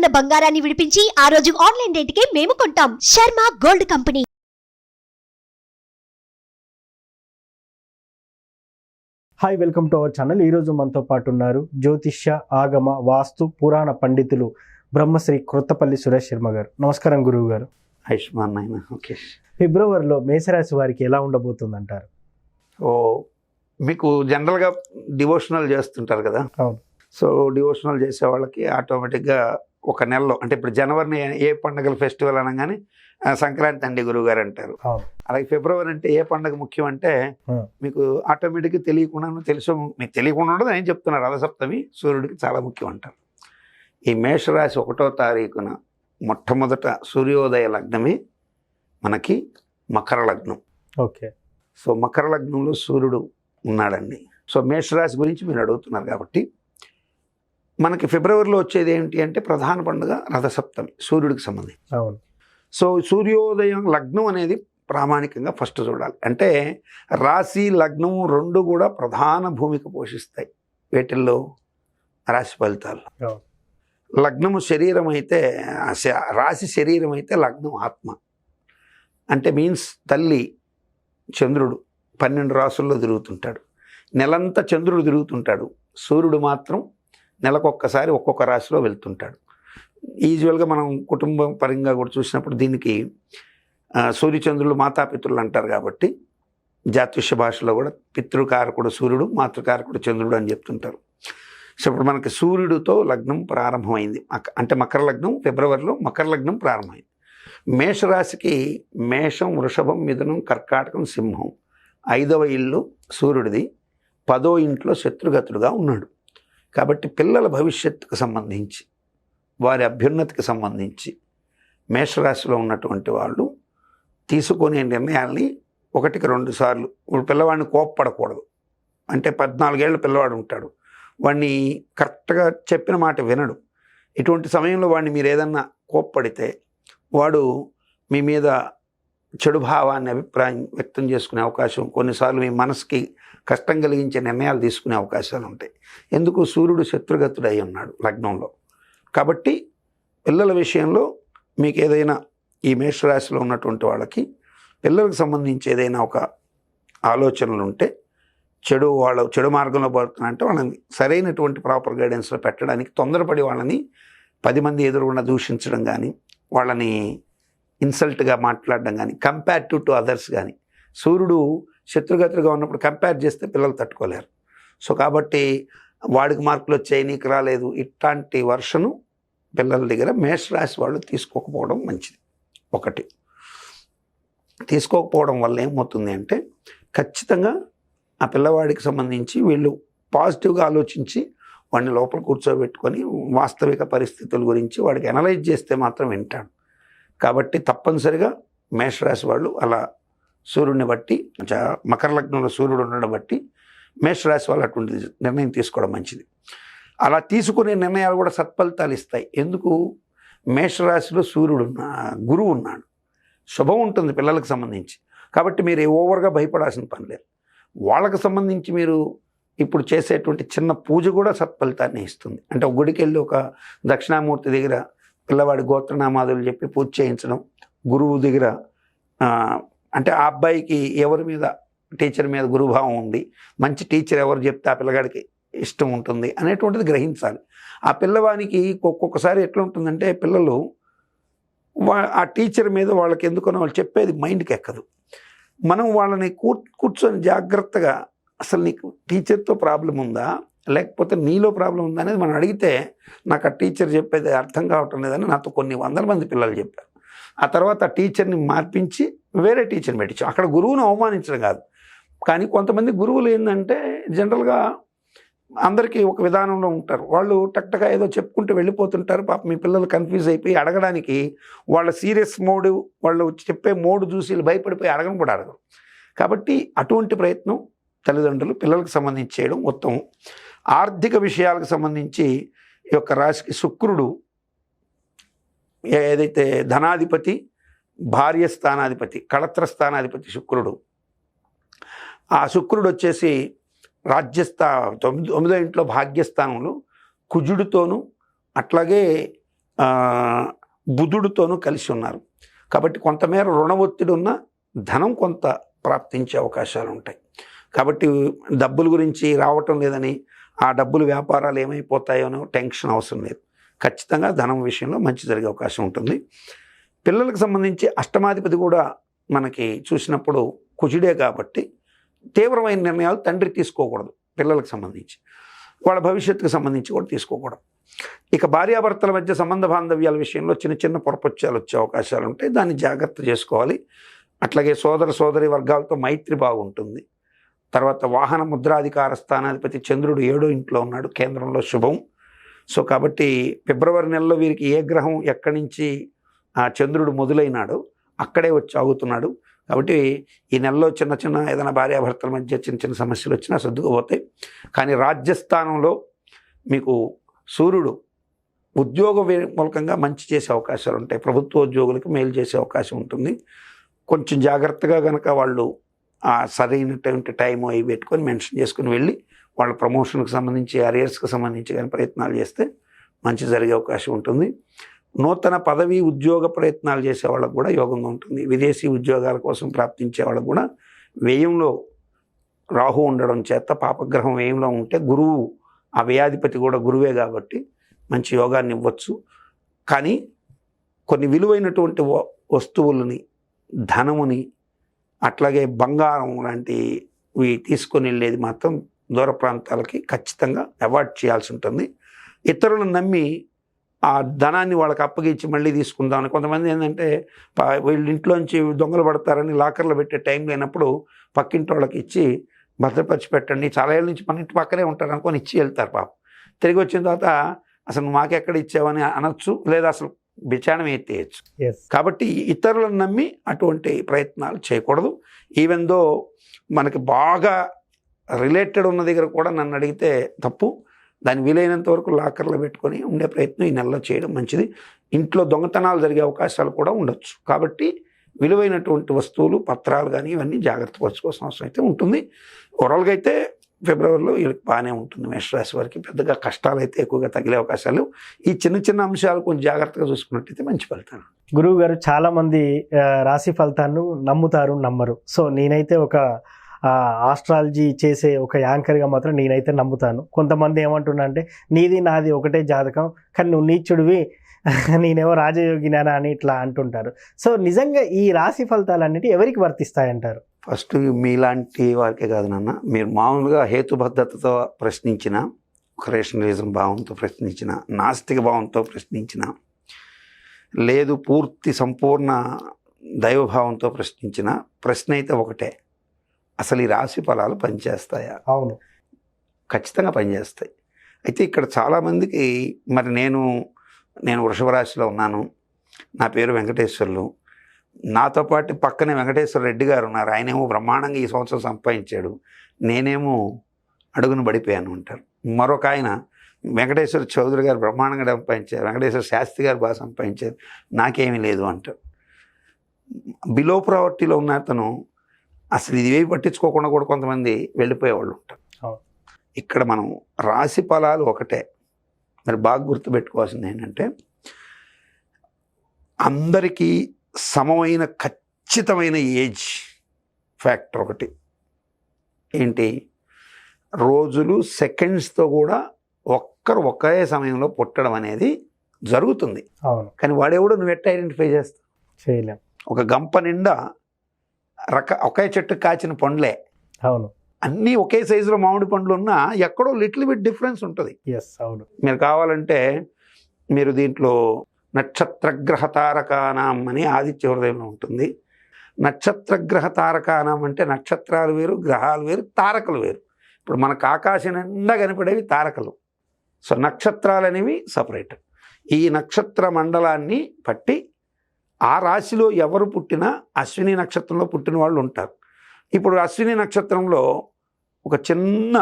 ఉన్న బంగారాన్ని విడిపించి ఆ రోజు ఆన్లైన్ రేటుకే మేము కొంటాం. Sharma gold company. Hi, welcome to our channel. ఈరోజు మనతో పాటు ఉన్నారు జ్యోతిష్య, ఆగమ, వాస్తు, పురాణ పండితులు బ్రహ్మశ్రీ క్రొత్తపల్లి సురేష్ శర్మ గారు. నమస్కారం గురువు గారు. ఆయుష్మాన్ నాయన. ఓకే. ఫిబ్రవరిలో మేషరాశి వారికి ఎలా ఉండబోతుంది అంటారు? మీకు జనరల్గా డివోషనల్ చేస్తుంటారు కదా. అవును. సో డివోషనల్ చేసే వాళ్ళకి ఆటోమేటిక్గా ఒక నెలలో, అంటే ఇప్పుడు జనవరిని ఏ పండుగల ఫెస్టివల్ అనగానే సంక్రాంతి అండి గురువు గారు అంటారు. అవును. అలాగే ఫిబ్రవరి అంటే ఏ పండుగ ముఖ్యం అంటే మీకు ఆటోమేటిక్గా తెలియకుండా తెలుసు, మీకు తెలియకుండా ఉండదు. నేను చెప్తున్నారు, రథసప్తమి సూర్యుడికి చాలా ముఖ్యం అంటారు. ఈ మేషరాశి 1వ తారీఖున మొట్టమొదట సూర్యోదయ లగ్నమే మనకి మకర లగ్నం. ఓకే. సో మకర లగ్నంలో సూర్యుడు ఉన్నాడండి. సో మేషరాశి గురించి మీరు అడుగుతున్నారు కాబట్టి మనకి ఫిబ్రవరిలో వచ్చేది ఏంటి అంటే ప్రధాన పండుగ రథసప్తమి, సూర్యుడికి సంబంధించి. అవును. సో సూర్యోదయం లగ్నం అనేది ప్రామాణికంగా ఫస్ట్ చూడాలి. అంటే రాశి లగ్నం రెండు కూడా ప్రధాన భూమిక పోషిస్తాయి వీటిల్లో రాశి ఫలితాలు. లగ్నము శరీరం అయితే, రాశి శరీరం అయితే లగ్నం ఆత్మ. అంటే మీన్స్ తల్లి చంద్రుడు 12 రాసుల్లో తిరుగుతుంటాడు, నెలంతా చంద్రుడు తిరుగుతుంటాడు. సూర్యుడు మాత్రం నెలకొక్కసారి ఒక్కొక్క రాశిలో వెళ్తుంటాడు. యూజువల్గా మనం కుటుంబం పరంగా కూడా చూసినప్పుడు దీనికి సూర్యచంద్రులు మాతాపితృలు అంటారు. కాబట్టి జాతీయ భాషలో కూడా పితృకారకుడు సూర్యుడు, మాతృకారకుడు చంద్రుడు అని చెప్తుంటారు. సో ఇప్పుడు మనకి సూర్యుడితో లగ్నం ప్రారంభమైంది. అంటే మకర లగ్నం ఫిబ్రవరిలో మకర లగ్నం ప్రారంభమైంది. మేషరాశికి మేషం, వృషభం, మిథునం, కర్కాటకం, సింహం 5వ ఇల్లు సూర్యుడిది, 10వ ఇంట్లో శత్రుగతుడుగా ఉన్నాడు. కాబట్టి పిల్లల భవిష్యత్తుకు సంబంధించి, వారి అభ్యున్నతికి సంబంధించి మేషరాశిలో ఉన్నటువంటి వాళ్ళు తీసుకునే నిర్ణయాల్ని 1కి 2 సార్లు. ఇప్పుడు పిల్లవాడిని కోప్పడకూడదు. అంటే 14 ఏళ్ళ పిల్లవాడు ఉంటాడు, వాడిని కరెక్ట్గా చెప్పిన మాట వినడు. ఇటువంటి సమయంలో వాడిని మీరు ఏదన్నా కోప్పడితే వాడు మీ మీద చెడు భావాన్ని, అభిప్రాయం వ్యక్తం చేసుకునే అవకాశం, కొన్నిసార్లు మీ మనసుకి కష్టం కలిగించే నిర్ణయాలు తీసుకునే అవకాశాలు ఉంటాయి. ఎందుకు? సూర్యుడు శత్రుగతుడు అయి ఉన్నాడు లగ్నంలో. కాబట్టి పిల్లల విషయంలో మీకు ఏదైనా ఈ మేషరాశిలో ఉన్నటువంటి వాళ్ళకి పిల్లలకు సంబంధించి ఏదైనా ఒక ఆలోచనలు ఉంటే, వాళ్ళు చెడు మార్గంలో పడుతున్నారంటే వాళ్ళని సరైనటువంటి ప్రాపర్ గైడెన్స్లో పెట్టడానికి తొందరపడి వాళ్ళని 10 మంది ఎదురుగుండా దూషించడం కానీ, వాళ్ళని ఇన్సల్ట్గా మాట్లాడడం కానీ, కంపేరిటివ్ టు అదర్స్ కానీ. సూర్యుడు శత్రుగతులుగా ఉన్నప్పుడు కంపేర్ చేస్తే పిల్లలు తట్టుకోలేరు. సో కాబట్టి వాడికి మార్కులు వచ్చాయి, నీకు రాలేదు, ఇట్లాంటి వర్షను పిల్లల దగ్గర మేషరాశి వాళ్ళు తీసుకోకపోవడం మంచిది. ఒకటి, తీసుకోకపోవడం వల్ల ఏమవుతుంది అంటే ఖచ్చితంగా ఆ పిల్లవాడికి సంబంధించి వీళ్ళు పాజిటివ్గా ఆలోచించి వాడిని లోపల కూర్చోబెట్టుకొని వాస్తవిక పరిస్థితుల గురించి వాడికి అనలైజ్ చేస్తే మాత్రం వింటాడు. కాబట్టి తప్పనిసరిగా మేషరాశి వాళ్ళు అలా సూర్యుడిని బట్టి, మకర లగ్నంలో సూర్యుడు ఉండడం బట్టి మేషరాశి వాళ్ళు అటువంటి నిర్ణయం తీసుకోవడం మంచిది. అలా తీసుకునే నిర్ణయాలు కూడా సత్ఫలితాలు ఇస్తాయి. ఎందుకు? మేషరాశిలో గురువు ఉన్నాడు, శుభం ఉంటుంది పిల్లలకు సంబంధించి. కాబట్టి మీరు ఓవర్గా భయపడాల్సిన పని లేదు. వాళ్ళకు సంబంధించి మీరు ఇప్పుడు చేసేటువంటి చిన్న పూజ కూడా సత్ఫలితాన్ని ఇస్తుంది. అంటే ఒక గుడికి వెళ్ళి ఒక దక్షిణామూర్తి దగ్గర పిల్లవాడి గోత్రనామాదులు చెప్పి పూజ చేయించడం, గురువు దగ్గర అంటే ఆ అబ్బాయికి ఎవరి మీద, టీచర్ మీద గురుభావం ఉంది, మంచి టీచర్ ఎవరు చెప్తే ఆ పిల్లగాడికి ఇష్టం ఉంటుంది అనేటువంటిది గ్రహించాలి. ఆ పిల్లవానికి ఒక్కొక్కసారి ఎట్లా ఉంటుందంటే పిల్లలు ఆ టీచర్ మీద వాళ్ళకి ఎందుకనో వాళ్ళు చెప్పేది మైండ్కి ఎక్కదు. మనం వాళ్ళని కూర్చొని జాగ్రత్తగా అసలు నీకు టీచర్తో ప్రాబ్లం ఉందా లేకపోతే నీలో ప్రాబ్లం ఉందా అనేది మనం అడిగితే, నాకు ఆ టీచర్ చెప్పేది అర్థం కావటం లేదని నాతో కొన్ని 100 మంది పిల్లలు చెప్పారు. ఆ తర్వాత ఆ టీచర్ని మార్పించి వేరే టీచర్ని పెట్టించాం. అక్కడ గురువును అవమానించడం కాదు, కానీ కొంతమంది గురువులు ఏంటంటే జనరల్గా అందరికీ ఒక విధానంలో ఉంటారు. వాళ్ళు టక్టగా ఏదో చెప్పుకుంటూ వెళ్ళిపోతుంటారు. పాప మీ పిల్లలు కన్ఫ్యూజ్ అయిపోయి అడగడానికి వాళ్ళ సీరియస్ మోడ్, వాళ్ళు చెప్పే మోడ్ చూసి భయపడిపోయి అడగను కూడా అడగరు. కాబట్టి అటువంటి ప్రయత్నం తల్లిదండ్రులు పిల్లలకు సంబంధించి చేయడం ఉత్తమం. ఆర్థిక విషయాలకు సంబంధించి ఈ యొక్క రాశికి శుక్రుడు ఏదైతే ధనాధిపతి, భార్య స్థానాధిపతి, కళత్ర స్థానాధిపతి శుక్రుడు, ఆ శుక్రుడు వచ్చేసి రాజ్యస్థా 9వ ఇంట్లో భాగ్యస్థానంలో కుజుడితోనూ, అట్లాగే బుధుడితోనూ కలిసి ఉన్నారు. కాబట్టి కొంతమేర రుణ ఒత్తిడి ఉన్న ధనం కొంత ప్రాప్తించే అవకాశాలు ఉంటాయి. కాబట్టి డబ్బుల గురించి రావటం లేదని ఆ డబ్బులు వ్యాపారాలు ఏమైపోతాయోనో టెన్షన్ అవసరం లేదు. ఖచ్చితంగా ధనం విషయంలో మంచి జరిగే అవకాశం ఉంటుంది. పిల్లలకు సంబంధించి అష్టమాధిపతి కూడా మనకి చూసినప్పుడు కుజుడే కాబట్టి తీవ్రమైన నిర్ణయాలు తండ్రి తీసుకోకూడదు. పిల్లలకు సంబంధించి వాళ్ళ భవిష్యత్తుకు సంబంధించి కూడా తీసుకోకూడదు. ఇక భార్యాభర్తల మధ్య సంబంధ బాంధవ్యాల విషయంలో చిన్న చిన్న పొరపొచ్చాలు వచ్చే అవకాశాలు ఉంటాయి. దాన్ని జాగ్రత్త చేసుకోవాలి. అట్లాగే సోదరి వర్గాలతో మైత్రి బాగుంటుంది. తర్వాత వాహన ముద్రాధికార స్థానాధిపతి చంద్రుడు 7వ ఇంట్లో ఉన్నాడు, కేంద్రంలో శుభం. సో కాబట్టి ఫిబ్రవరి నెలలో వీరికి ఏ గ్రహం ఎక్కడి నుంచి ఆ చంద్రుడు మొదలైనాడో అక్కడే వచ్చి ఆగుతున్నాడు. కాబట్టి ఈ నెలలో చిన్న చిన్న ఏదైనా భార్యాభర్తల మధ్య చిన్న చిన్న సమస్యలు వచ్చినా సర్దుకుపోతాయి. కానీ రాజ్యస్థానంలో మీకు సూర్యుడు ఉద్యోగ మూలకంగా మంచి చేసే అవకాశాలు ఉంటాయి. ప్రభుత్వ ఉద్యోగులకు మేలు చేసే అవకాశం ఉంటుంది. కొంచెం జాగ్రత్తగా కనుక వాళ్ళు ఆ సరైనటువంటి టైం అవి పెట్టుకొని మెన్షన్ చేసుకుని వెళ్ళి వాళ్ళ ప్రమోషన్కి సంబంధించి అరియర్స్కి సంబంధించి కానీ ప్రయత్నాలు చేస్తే మంచి జరిగే అవకాశం ఉంటుంది. నూతన పదవి ఉద్యోగ ప్రయత్నాలు చేసే వాళ్ళకు కూడా యోగంగా ఉంటుంది. విదేశీ ఉద్యోగాల కోసం ప్రాప్తించే వాళ్ళకు కూడా వ్యయంలో రాహు ఉండడం చేత పాపగ్రహం వ్యయంలో ఉంటే గురువు ఆ వ్యయాధిపతి కూడా గురువే కాబట్టి మంచి యోగాన్ని ఇవ్వచ్చు. కానీ కొన్ని విలువైనటువంటి వస్తువులని, ధనముని, అట్లాగే బంగారం లాంటివి తీసుకొని వెళ్ళేది మాత్రం దూర ప్రాంతాలకి ఖచ్చితంగా అవాయిడ్ చేయాల్సి ఉంటుంది. ఇతరులను నమ్మి ఆ ధనాన్ని వాళ్ళకి అప్పగించి మళ్ళీ తీసుకుందామని కొంతమంది ఏంటంటే వీళ్ళ ఇంట్లోంచి దొంగలు పడతారని లాకర్లో పెట్టే టైం లేనప్పుడు పక్కింటి వాళ్ళకి ఇచ్చి భద్రపరిచి పెట్టండి, చాలా ఏళ్ళ నుంచి మన ఇంటి పక్కనే ఉంటారు అనుకొని ఇచ్చి వెళ్తారు. పాపం తిరిగి వచ్చిన తర్వాత అసలు మాకెక్కడ ఇచ్చావని అనొచ్చు, లేదా అసలు బిచాణం ఎత్తేయచ్చు. కాబట్టి ఇతరులను నమ్మి అటువంటి ప్రయత్నాలు చేయకూడదు. ఈవెన్ దో మనకి బాగా రిలేటెడ్ ఉన్న దగ్గర కూడా నన్ను అడిగితే తప్పు. దాన్ని వీలైనంత వరకు లాకర్లో పెట్టుకొని ఉండే ప్రయత్నం ఈ నెలలో చేయడం మంచిది. ఇంట్లో దొంగతనాలు జరిగే అవకాశాలు కూడా ఉండొచ్చు. కాబట్టి విలువైనటువంటి వస్తువులు, పత్రాలు కానీ ఇవన్నీ జాగ్రత్త పరచుకోవాల్సిన అవసరం అయితే ఉంటుంది. ఓవరాల్గా అయితే ఫిబ్రవరిలో వీళ్ళకి బాగానే ఉంటుంది. మేషరాశి వారికి పెద్దగా కష్టాలు అయితే ఎక్కువగా తగిలే అవకాశాలు. ఈ చిన్న చిన్న అంశాలు కొంచెం జాగ్రత్తగా చూసుకున్నట్టయితే మంచి ఫలితాలు. గురువు గారు, చాలామంది రాశి ఫలితాలను నమ్ముతారు, నమ్మరు. సో నేనైతే ఒక ఆస్ట్రాలజీ చేసే ఒక యాంకర్గా మాత్రం నేనైతే నమ్ముతాను. కొంతమంది ఏమంటున్నా అంటే నీది నాది ఒకటే జాతకం, కానీ నువ్వు నీచుడివి, నేనేమో రాజయోగినానా అని ఇట్లా అంటుంటారు. సో నిజంగా ఈ రాశి ఫలితాలన్నిటి ఎవరికి వర్తిస్తాయంటారు? ఫస్ట్ మీలాంటి వారికే కాదు నాన్న, మీరు మామూలుగా హేతుబద్ధతతో ప్రశ్నించిన, ఒక రేషనలిజం భావంతో ప్రశ్నించిన, నాస్తిక భావంతో ప్రశ్నించిన, లేదు పూర్తి సంపూర్ణ దైవభావంతో ప్రశ్నించిన ప్రశ్న అయితే ఒకటే, అసలు ఈ రాశి ఫలాలు పనిచేస్తాయా? అవును, ఖచ్చితంగా పనిచేస్తాయి. అయితే ఇక్కడ చాలామందికి మరి నేను వృషభ రాశిలో ఉన్నాను, నా పేరు వెంకటేశ్వర్లు, నాతో పాటు పక్కనే వెంకటేశ్వర రెడ్డి గారు ఉన్నారు, ఆయనేమో బ్రహ్మాండంగా ఈ సంవత్సరం సంపాదించాడు, నేనేమో అడుగును పడిపోయాను అంటారు. మరొక ఆయన వెంకటేశ్వర చౌదరి గారు బ్రహ్మాండంగా సంపాదించారు, వెంకటేశ్వర శాస్త్రి గారు బాగా సంపాదించారు, నాకేమీ లేదు అంటారు. బిలో ప్రావర్టీలో ఉన్న అతను అసలు ఇవేవి పట్టించుకోకుండా కూడా కొంతమంది వెళ్ళిపోయేవాళ్ళు ఉంటారు. ఇక్కడ మనం రాశి ఫలాలు ఒకటే, మరి బాగా గుర్తుపెట్టుకోవాల్సింది ఏంటంటే అందరికీ సమమైన ఖచ్చితమైన ఏజ్ ఫ్యాక్టర్ ఒకటి ఏంటి, రోజులు సెకండ్స్తో కూడా ఒకే సమయంలో పుట్టడం అనేది జరుగుతుంది. అవును, కానీ వాడెవడో నువ్వు ఎట్లా ఐడెంటిఫై చేస్తావు? చేయలేం. ఒక గంప నిండా ఒకే చెట్టు కాచిన పండ్లే, అవును, అన్నీ ఒకే సైజులో మామిడి పండ్లు ఉన్నా ఎక్కడో లిటిల్ బిట్ డిఫరెన్స్ ఉంటుంది. అవును. మీరు కావాలంటే మీరు దీంట్లో నక్షత్రగ్రహ తారకానాం అని ఆదిత్య హృదయంలో ఉంటుంది. నక్షత్రగ్రహ తారకానాం అంటే నక్షత్రాలు వేరు, గ్రహాలు వేరు, తారకలు వేరు. ఇప్పుడు మనకు ఆకాశం నిండా కనపడేవి తారకలు, సో నక్షత్రాలు అనేవి సపరేట్. ఈ నక్షత్ర మండలాన్ని పట్టి ఆ రాశిలో ఎవరు పుట్టినా అశ్విని నక్షత్రంలో పుట్టిన వాళ్ళు ఉంటారు. ఇప్పుడు అశ్విని నక్షత్రంలో ఒక చిన్న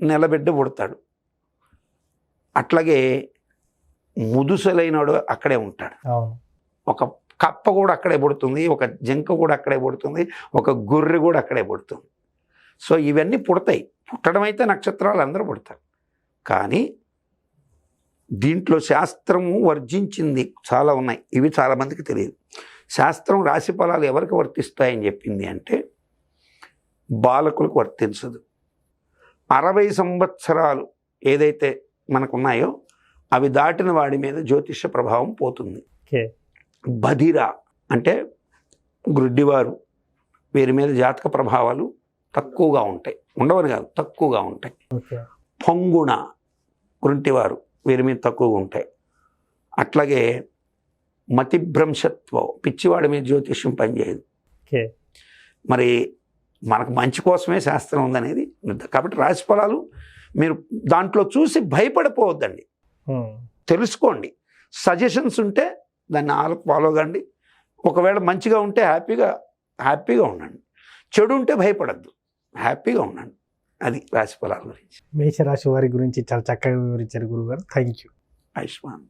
నెలబిడ్డ పుడతాడు, అట్లాగే ముదుసలైనడు అక్కడే ఉంటాడు, ఒక కప్ప కూడా అక్కడే పుడుతుంది, ఒక జింక కూడా అక్కడే పుడుతుంది, ఒక గొర్రె కూడా అక్కడే పుడుతుంది. సో ఇవన్నీ పుడతాయి. పుట్టడం అయితే నక్షత్రాలు అందరూ పుడతారు, కానీ దీంట్లో శాస్త్రము వర్జించింది చాలా ఉన్నాయి, ఇవి చాలామందికి తెలియదు. శాస్త్రం రాశి ఫలాలు ఎవరికి వర్తిస్తాయని చెప్పింది అంటే బాలకులకు వర్తించదు. 60 సంవత్సరాలు ఏదైతే మనకున్నాయో అవి దాటిన వాడి మీద జ్యోతిష ప్రభావం పోతుంది. ఓకే. బధిర అంటే గ్రుడ్డివారు, వీరి మీద జాతక ప్రభావాలు తక్కువగా ఉంటాయి, ఉండవని కాదు తక్కువగా ఉంటాయి. ఓకే. పొంగుణ గుంటివారు, వీరి మీద తక్కువగా ఉంటాయి. అట్లాగే మతిభ్రంశత్వం, పిచ్చివాడి మీద జ్యోతిష్యం పనిచేయదు. ఓకే. మరి మనకు మంచి కోసమే శాస్త్రం ఉందనేది కాబట్టి రాశి ఫలాలు మీరు దాంట్లో చూసి భయపడిపోవద్దండి, తెలుసుకోండి. సజెషన్స్ ఉంటే దాన్ని ఫాలో కండి. ఒకవేళ మంచిగా ఉంటే హ్యాపీగా ఉండండి, చెడు ఉంటే భయపడద్దు, హ్యాపీగా ఉండండి. అది రాశి ఫలాల గురించి. మేషరాశి వారి గురించి చాలా చక్కగా వివరించారు గురుగారు. Thank you. ఆయుష్మాన్.